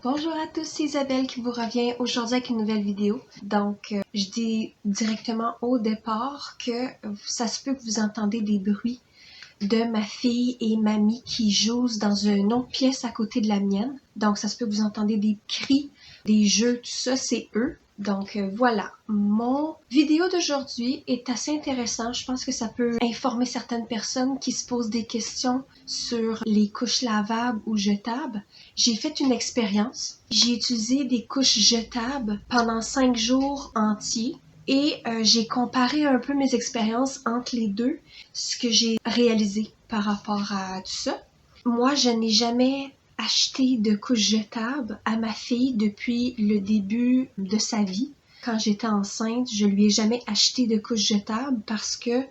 Bonjour à tous, c'est Isabelle qui vous revient aujourd'hui avec une nouvelle vidéo. Donc, je dis directement au départ que ça se peut que vous entendez des bruits de ma fille et mamie qui jouent dans une autre pièce à côté de la mienne. Donc, ça se peut que vous entendez des cris, des jeux, tout ça, c'est eux. Donc voilà, mon vidéo d'aujourd'hui est assez intéressant. Je pense que ça peut informer certaines personnes qui se posent des questions sur les couches lavables ou jetables. J'ai fait une expérience. J'ai utilisé des couches jetables pendant 5 jours entiers et j'ai comparé un peu mes expériences entre les deux, ce que j'ai réalisé par rapport à tout ça. Moi, je n'ai jamais acheté de couches jetables à ma fille depuis le début de sa vie. Quand j'étais enceinte, je lui ai jamais acheté de couches jetables parce que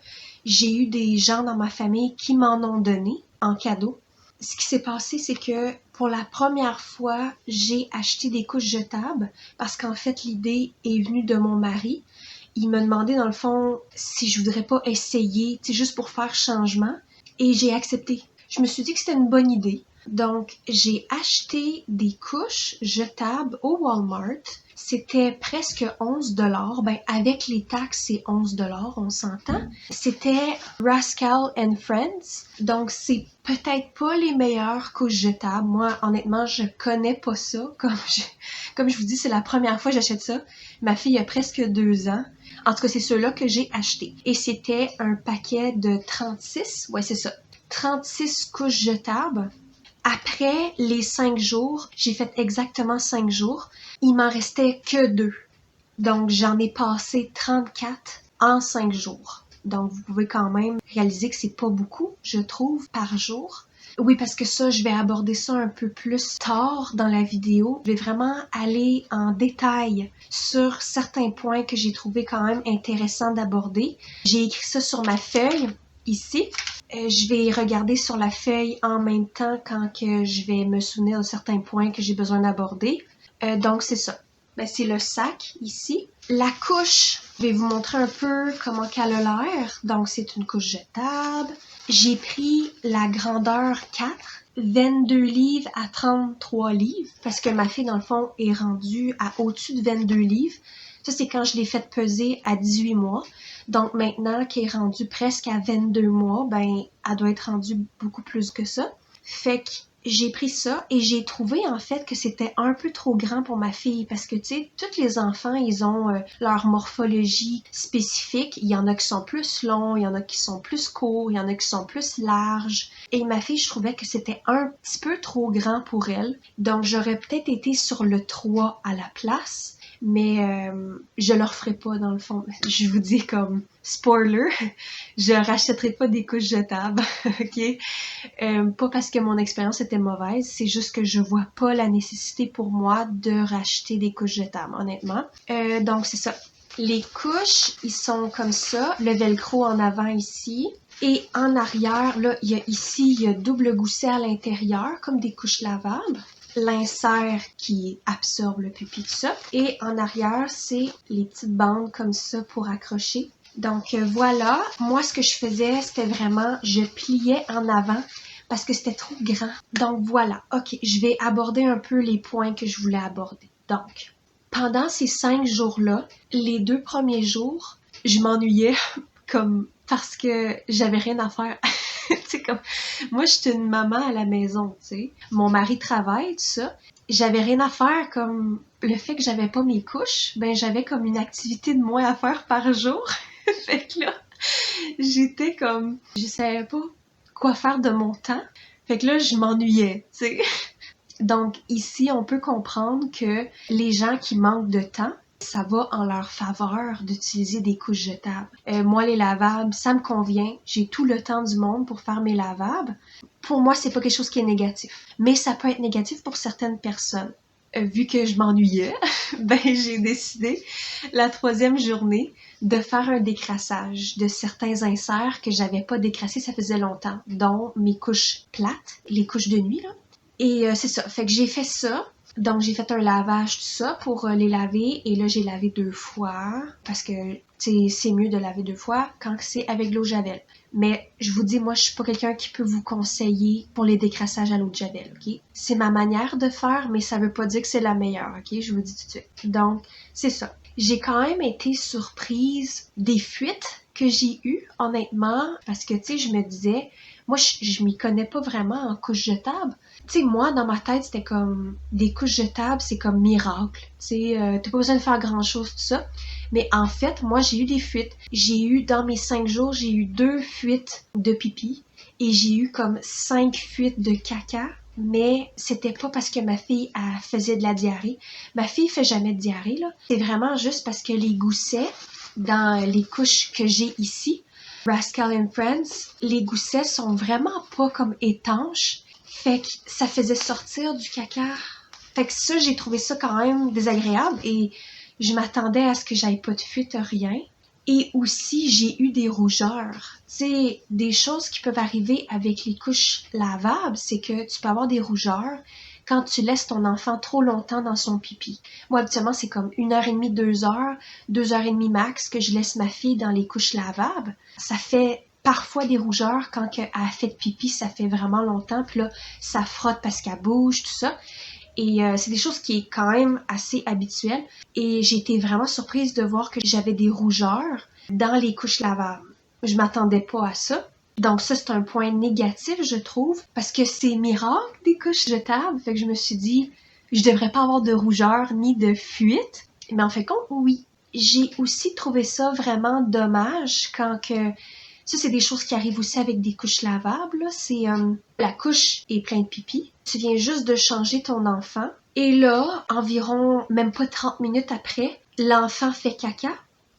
j'ai eu des gens dans ma famille qui m'en ont donné en cadeau. Ce qui s'est passé, c'est que pour la première fois, j'ai acheté des couches jetables parce qu'en fait, l'idée est venue de mon mari. Il m'a demandé dans le fond si je voudrais pas essayer, juste pour faire changement, et j'ai accepté. Je me suis dit que c'était une bonne idée. Donc, j'ai acheté des couches jetables au Walmart. C'était presque 11$. Ben, avec les taxes, c'est 11$, on s'entend. C'était Rascal and Friends. Donc, c'est peut-être pas les meilleures couches jetables. Moi, honnêtement, je connais pas ça. Comme je vous dis, c'est la première fois que j'achète ça. Ma fille a presque 2 ans. En tout cas, c'est ceux-là que j'ai achetés. Et c'était un paquet de 36. Ouais, c'est ça. 36 couches jetables. Après les 5 jours, j'ai fait exactement 5 jours, il m'en restait que 2. Donc, j'en ai passé 34 en 5 jours. Donc, vous pouvez quand même réaliser que c'est pas beaucoup, je trouve, par jour. Oui, parce que ça, je vais aborder ça un peu plus tard dans la vidéo. Je vais vraiment aller en détail sur certains points que j'ai trouvé quand même intéressants d'aborder. J'ai écrit ça sur ma feuille, ici. Je vais regarder sur la feuille en même temps quand que je vais me souvenir de certains points que j'ai besoin d'aborder. Donc, c'est ça. Ben, c'est le sac, ici. La couche, je vais vous montrer un peu comment qu'elle a l'air. Donc, c'est une couche jetable. J'ai pris la grandeur 4, 22 livres à 33 livres, parce que ma fille, dans le fond, est rendue à au-dessus de 22 livres. Ça, c'est quand je l'ai fait peser à 18 mois. Donc, maintenant qu'elle est rendue presque à 22 mois, ben, elle doit être rendue beaucoup plus que ça. Fait que j'ai pris ça et j'ai trouvé en fait que c'était un peu trop grand pour ma fille parce que tu sais, tous les enfants, ils ont leur morphologie spécifique. Il y en a qui sont plus longs, il y en a qui sont plus courts, il y en a qui sont plus larges. Et ma fille, je trouvais que c'était un petit peu trop grand pour elle. Donc, j'aurais peut-être été sur le 3 à la place. Mais je leur ferai pas dans le fond. Je vous dis comme spoiler, je rachèterai pas des couches jetables, ok? Pas parce que mon expérience était mauvaise, c'est juste que je vois pas la nécessité pour moi de racheter des couches jetables, honnêtement. Donc c'est ça. Les couches, ils sont comme ça, le velcro en avant ici. Et en arrière, là, il y a double gousset à l'intérieur, comme des couches lavables. L'insert qui absorbe le pipi, tout ça. Et en arrière, c'est les petites bandes comme ça pour accrocher. Donc voilà, moi ce que je faisais, c'était vraiment, je pliais en avant parce que c'était trop grand. Donc voilà, ok, je vais aborder un peu les points que je voulais aborder. Donc, pendant ces 5 jours-là, les 2 premiers jours, je m'ennuyais comme parce que j'avais rien à faire. Tu sais, comme, moi, j'étais une maman à la maison, tu sais. Mon mari travaille, tout ça. J'avais rien à faire, comme le fait que j'avais pas mes couches, ben j'avais comme une activité de moins à faire par jour. Fait que là, j'étais comme, je savais pas quoi faire de mon temps. Fait que là, je m'ennuyais, tu sais. Donc ici, on peut comprendre que les gens qui manquent de temps, ça va en leur faveur d'utiliser des couches jetables. Moi, les lavables, ça me convient. J'ai tout le temps du monde pour faire mes lavables. Pour moi, c'est pas quelque chose qui est négatif. Mais ça peut être négatif pour certaines personnes. Vu que je m'ennuyais, ben j'ai décidé la 3e journée de faire un décrassage de certains inserts que j'avais pas décrassés, ça faisait longtemps, dont mes couches plates, les couches de nuit, là. Et c'est ça, fait que j'ai fait ça. Donc, j'ai fait un lavage, tout ça, pour les laver. Et là, j'ai lavé 2 fois, parce que c'est mieux de laver 2 fois quand c'est avec l'eau Javel. Mais je vous dis, moi, je suis pas quelqu'un qui peut vous conseiller pour les décrassages à l'eau de Javel, ok? C'est ma manière de faire, mais ça veut pas dire que c'est la meilleure, ok? Je vous dis tout de suite. Donc, c'est ça. J'ai quand même été surprise des fuites que j'ai eues, honnêtement, parce que, tu sais, je me disais, moi, je m'y connais pas vraiment en couches jetables. Tu sais, moi, dans ma tête, c'était comme, des couches jetables, c'est comme miracle. Tu sais, t'as pas besoin de faire grand-chose, tout ça. Mais en fait, moi, j'ai eu des fuites. J'ai eu, dans mes 5 jours, j'ai eu 2 fuites de pipi et j'ai eu comme 5 fuites de caca. Mais c'était pas parce que ma fille elle faisait de la diarrhée. Ma fille fait jamais de diarrhée, là. C'est vraiment juste parce que les goussets, dans les couches que j'ai ici, Rascal and Friends, les goussets sont vraiment pas comme étanches. Fait que ça faisait sortir du caca. Fait que ça, j'ai trouvé ça quand même désagréable et je m'attendais à ce que j'aille pas de fuite, rien. Et aussi, j'ai eu des rougeurs. Tu sais, des choses qui peuvent arriver avec les couches lavables, c'est que tu peux avoir des rougeurs quand tu laisses ton enfant trop longtemps dans son pipi. Moi, habituellement, c'est comme 1h30, 2h, 2h30 max que je laisse ma fille dans les couches lavables. Ça fait parfois des rougeurs quand elle a fait de pipi, ça fait vraiment longtemps, puis là, ça frotte parce qu'elle bouge, tout ça. Et c'est des choses qui est quand même assez habituelles. Et j'ai été vraiment surprise de voir que j'avais des rougeurs dans les couches lavables. Je m'attendais pas à ça. Donc ça, c'est un point négatif, je trouve, parce que c'est miracle des couches jetables. Fait que je me suis dit, je devrais pas avoir de rougeurs ni de fuite. Mais en fait compte, oui. J'ai aussi trouvé ça vraiment dommage quand que... Ça, c'est des choses qui arrivent aussi avec des couches lavables. C'est la couche est pleine de pipi. Tu viens juste de changer ton enfant. Et là, environ même pas 30 minutes après, l'enfant fait caca.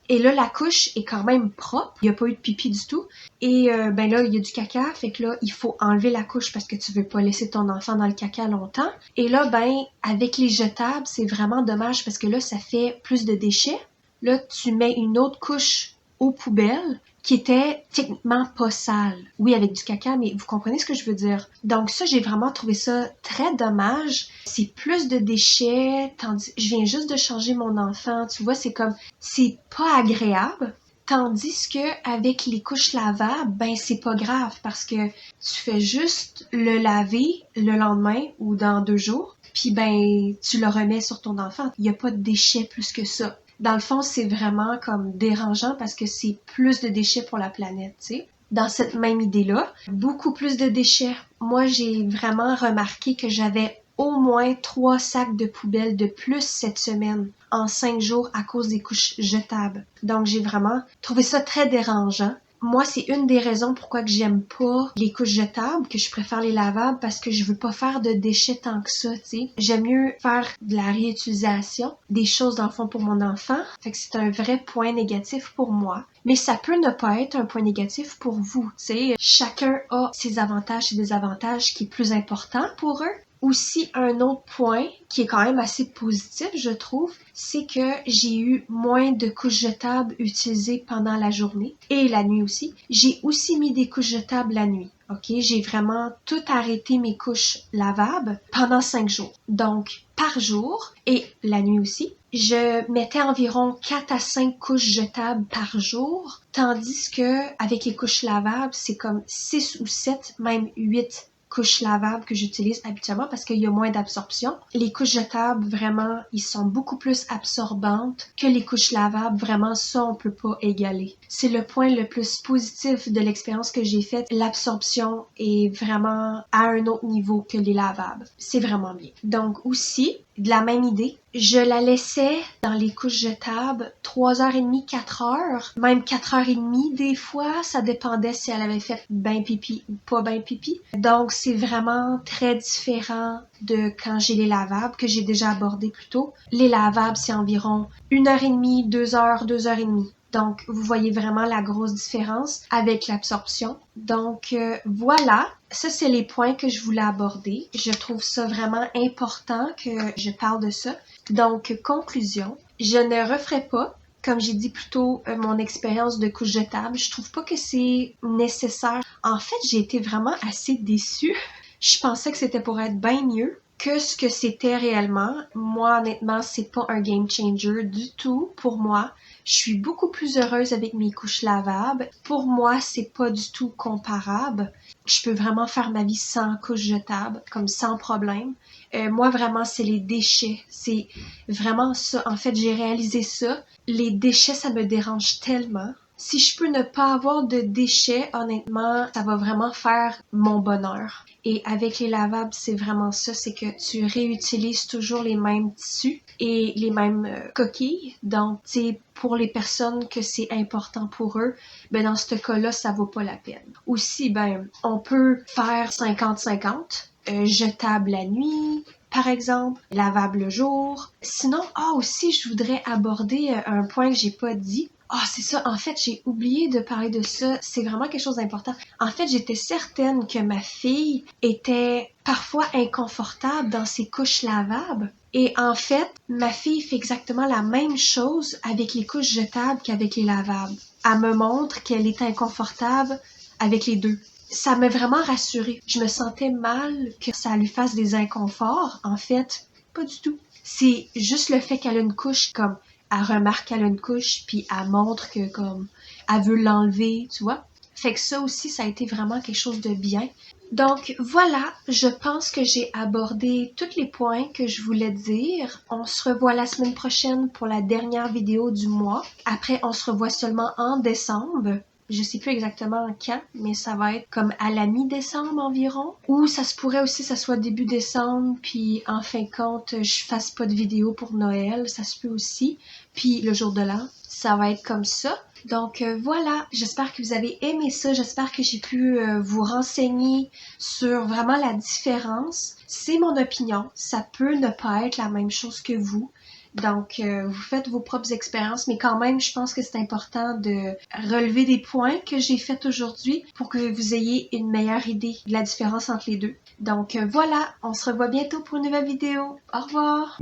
Et là, la couche est quand même propre. Il n'y a pas eu de pipi du tout. Et ben là, il y a du caca. Fait que là, il faut enlever la couche parce que tu veux pas laisser ton enfant dans le caca longtemps. Et là, ben, avec les jetables, c'est vraiment dommage parce que là, ça fait plus de déchets. Là, tu mets une autre couche aux poubelles qui était techniquement pas sale. Oui, avec du caca, mais vous comprenez ce que je veux dire. Donc ça, j'ai vraiment trouvé ça très dommage. C'est plus de déchets, tandis je viens juste de changer mon enfant. Tu vois, c'est comme, c'est pas agréable. Tandis que avec les couches lavables, ben c'est pas grave parce que tu fais juste le laver le lendemain ou dans 2 jours, puis ben tu le remets sur ton enfant. Il y a pas de déchets plus que ça. Dans le fond, c'est vraiment comme dérangeant parce que c'est plus de déchets pour la planète, tu sais. Dans cette même idée-là, beaucoup plus de déchets. Moi, j'ai vraiment remarqué que j'avais au moins 3 sacs de poubelle de plus cette semaine, en 5 jours, à cause des couches jetables. Donc, j'ai vraiment trouvé ça très dérangeant. Moi, c'est une des raisons pourquoi que j'aime pas les couches jetables, que je préfère les lavables, parce que je veux pas faire de déchets tant que ça, tu sais. J'aime mieux faire de la réutilisation, des choses dans le fond pour mon enfant. Fait que c'est un vrai point négatif pour moi. Mais ça peut ne pas être un point négatif pour vous, tu sais. Chacun a ses avantages et désavantages qui est plus important pour eux. Aussi, un autre point qui est quand même assez positif, je trouve, c'est que j'ai eu moins de couches jetables utilisées pendant la journée et la nuit aussi. J'ai aussi mis des couches jetables la nuit. OK, j'ai vraiment tout arrêté mes couches lavables pendant 5 jours. Donc, par jour et la nuit aussi, je mettais environ 4 à 5 couches jetables par jour, tandis que avec les couches lavables, c'est comme 6 ou 7, même 8 couches lavables que j'utilise habituellement parce qu'il y a moins d'absorption. Les couches jetables, vraiment, ils sont beaucoup plus absorbantes que les couches lavables. Vraiment, ça, on peut pas égaler. C'est le point le plus positif de l'expérience que j'ai faite. L'absorption est vraiment à un autre niveau que les lavables. C'est vraiment bien. Donc aussi, de la même idée, je la laissais dans les couches jetables 3h30, 4h, même 4h30 des fois, ça dépendait si elle avait fait ben pipi ou pas ben pipi. Donc c'est vraiment très différent de quand j'ai les lavables que j'ai déjà abordé plus tôt. Les lavables, c'est environ 1h30, 2h, 2h30. Donc, vous voyez vraiment la grosse différence avec l'absorption. Donc, voilà. Ça, c'est les points que je voulais aborder. Je trouve ça vraiment important que je parle de ça. Donc, conclusion. Je ne referai pas, comme j'ai dit plus tôt, mon expérience de couche jetable. Je trouve pas que c'est nécessaire. En fait, j'ai été vraiment assez déçue. Je pensais que c'était pour être bien mieux que ce que c'était réellement. Moi, honnêtement, c'est pas un game changer du tout pour moi. Je suis beaucoup plus heureuse avec mes couches lavables. Pour moi, c'est pas du tout comparable. Je peux vraiment faire ma vie sans couches jetables, comme sans problème. Moi, vraiment, c'est les déchets. C'est vraiment ça. En fait, j'ai réalisé ça. Les déchets, ça me dérange tellement. Si je peux ne pas avoir de déchets, honnêtement, ça va vraiment faire mon bonheur. Et avec les lavables, c'est vraiment ça, c'est que tu réutilises toujours les mêmes tissus et les mêmes coquilles. Donc, c'est pour les personnes que c'est important pour eux, ben dans ce cas-là, ça vaut pas la peine. Aussi, ben, on peut faire 50-50, jetable la nuit, par exemple, lavable le jour. Sinon, aussi, je voudrais aborder un point que j'ai pas dit. C'est ça. En fait, j'ai oublié de parler de ça. C'est vraiment quelque chose d'important. En fait, j'étais certaine que ma fille était parfois inconfortable dans ses couches lavables. Et en fait, ma fille fait exactement la même chose avec les couches jetables qu'avec les lavables. Elle me montre qu'elle est inconfortable avec les deux. Ça m'a vraiment rassurée. Je me sentais mal que ça lui fasse des inconforts. En fait, pas du tout. C'est juste le fait qu'elle a une couche comme elle remarque qu'elle a une couche, puis elle montre que comme elle veut l'enlever, tu vois. Fait que ça aussi, ça a été vraiment quelque chose de bien. Donc voilà, je pense que j'ai abordé tous les points que je voulais dire. On se revoit la semaine prochaine pour la dernière vidéo du mois. Après, on se revoit seulement en décembre. Je sais plus exactement quand, mais ça va être comme à la mi-décembre environ. Ou ça se pourrait aussi que ça soit début décembre, puis en fin de compte, je fasse pas de vidéo pour Noël, ça se peut aussi. Puis le jour de l'an, ça va être comme ça. Donc voilà, j'espère que vous avez aimé ça, j'espère que j'ai pu vous renseigner sur vraiment la différence. C'est mon opinion, ça peut ne pas être la même chose que vous. Donc, vous faites vos propres expériences, mais quand même, je pense que c'est important de relever des points que j'ai faits aujourd'hui pour que vous ayez une meilleure idée de la différence entre les deux. Donc, voilà, on se revoit bientôt pour une nouvelle vidéo. Au revoir!